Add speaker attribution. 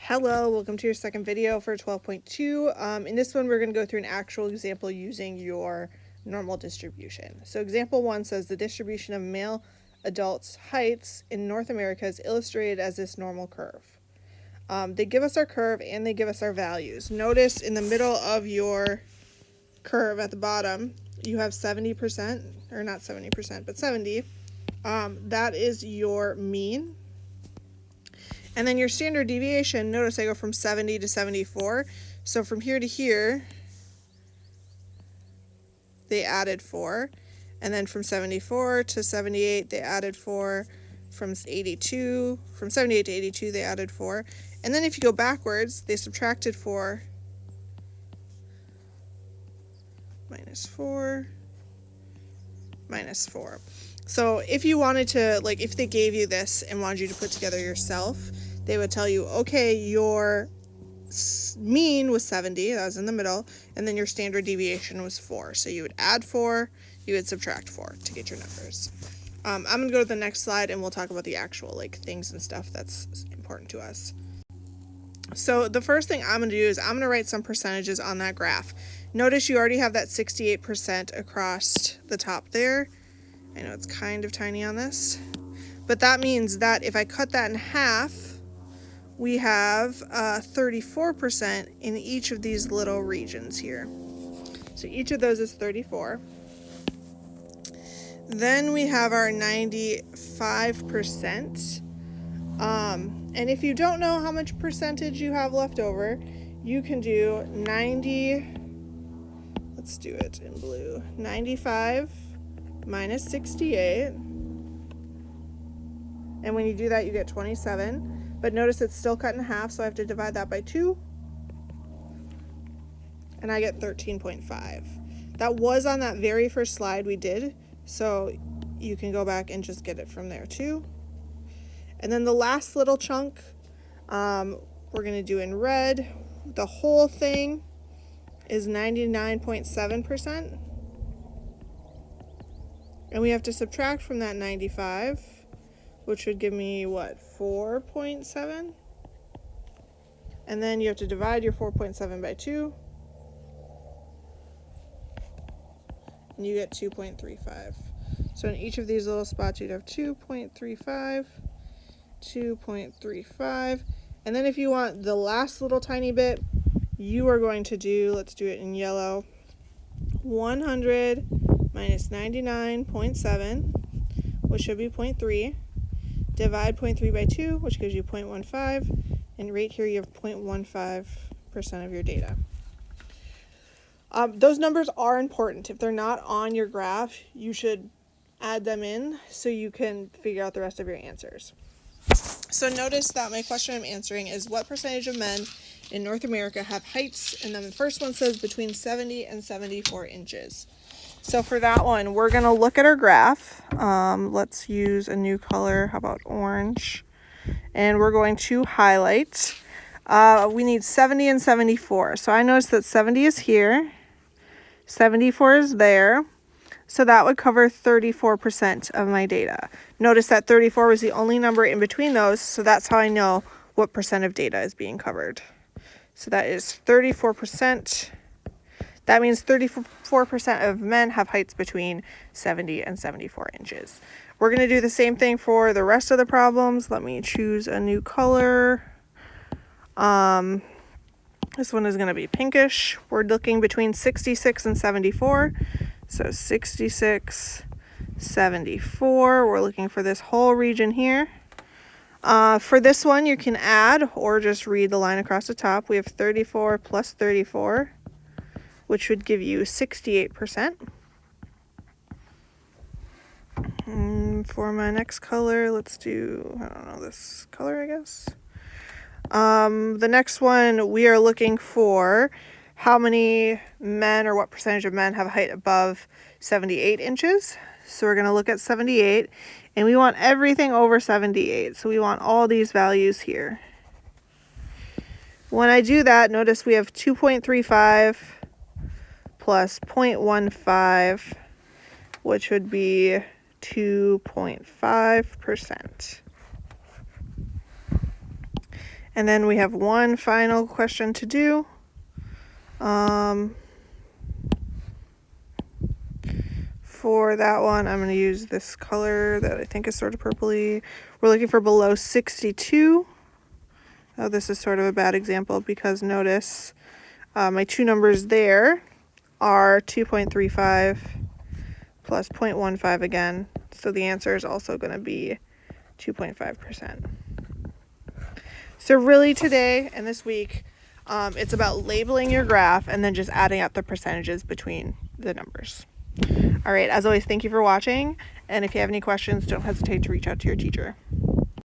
Speaker 1: Hello, welcome to your second video for 12.2. In this one, we're going to go through an actual example using your normal distribution. So example 1 says the distribution of male adults' heights in North America is illustrated as this normal curve. They give us our curve and they give us our values. Notice in the middle of your curve at the bottom, you have 70%, or not 70%, but 70. That is your mean. And then your standard deviation, notice I go from 70 to 74. So from here to here, they added 4. And then from 74 to 78, they added 4. From 78 to 82, they added 4. And then if you go backwards, they subtracted 4. Minus 4. Minus 4. So if you wanted to, like if they gave you this and wanted you to put together yourself, they would tell you, okay, your mean was 70, that was in the middle, and then your standard deviation was 4. So you would add 4, you would subtract 4 to get your numbers. I'm going to go to the next slide and we'll talk about the actual like things and stuff that's important to us. So the first thing I'm going to do is I'm going to write some percentages on that graph. Notice you already have that 68% across the top there. I know it's kind of tiny on this, but that means that if I cut that in half, we have 34% in each of these little regions here. So each of those is 34. Then we have our 95%. And if you don't know how much percentage you have left over, you can do 90, let's do it in blue, 95 minus 68. And when you do that, you get 27. But notice it's still cut in half, so I have to divide that by 2. And I get 13.5. That was on that very first slide we did, so you can go back and just get it from there too. And then the last little chunk, we're going to do in red. The whole thing is 99.7%. And we have to subtract from that 95, which would give me, what, 4.7? And then you have to divide your 4.7 by 2. And you get 2.35. So in each of these little spots, you'd have 2.35, 2.35. And then if you want the last little tiny bit, you are going to do, let's do it in yellow, 100 minus 99.7, which should be 0.3. Divide 0.3 by 2, which gives you 0.15, and right here you have 0.15% of your data. Those numbers are important. If they're not on your graph, you should add them in so you can figure out the rest of your answers. So notice that my question I'm answering is what percentage of men in North America have heights? And then the first one says between 70 and 74 inches. So for that one, we're going to look at our graph. Let's use a new color. How about orange? And we're going to highlight. We need 70 and 74. So I noticed that 70 is here. 74 is there. So that would cover 34% of my data. Notice that 34 was the only number in between those. So that's how I know what percent of data is being covered. So that is 34%. That means 34% of men have heights between 70 and 74 inches. We're going to do the same thing for the rest of the problems. Let me choose a new color. This one is going to be pinkish. We're looking between 66 and 74. So 66, 74. We're looking for this whole region here. For this one, you can add or just read the line across the top. We have 34 plus 34. Which would give you 68%. For my next color, let's do, I don't know, this color, I guess. The next one, we are looking for how many men or what percentage of men have a height above 78 inches. So we're going to look at 78, and we want everything over 78. So we want all these values here. When I do that, notice we have 2.35 plus 0.15, which would be 2.5%. And then we have one final question to do. For that one, I'm going to use this color that I think is sort of purpley. We're looking for below 62. Oh, this is sort of a bad example because notice my two numbers there are 2.35 plus 0.15 again. So the answer is also going to be 2.5%. So really today and this week, it's about labeling your graph and then just adding up the percentages between the numbers. All right, as always, thank you for watching. And if you have any questions, don't hesitate to reach out to your teacher.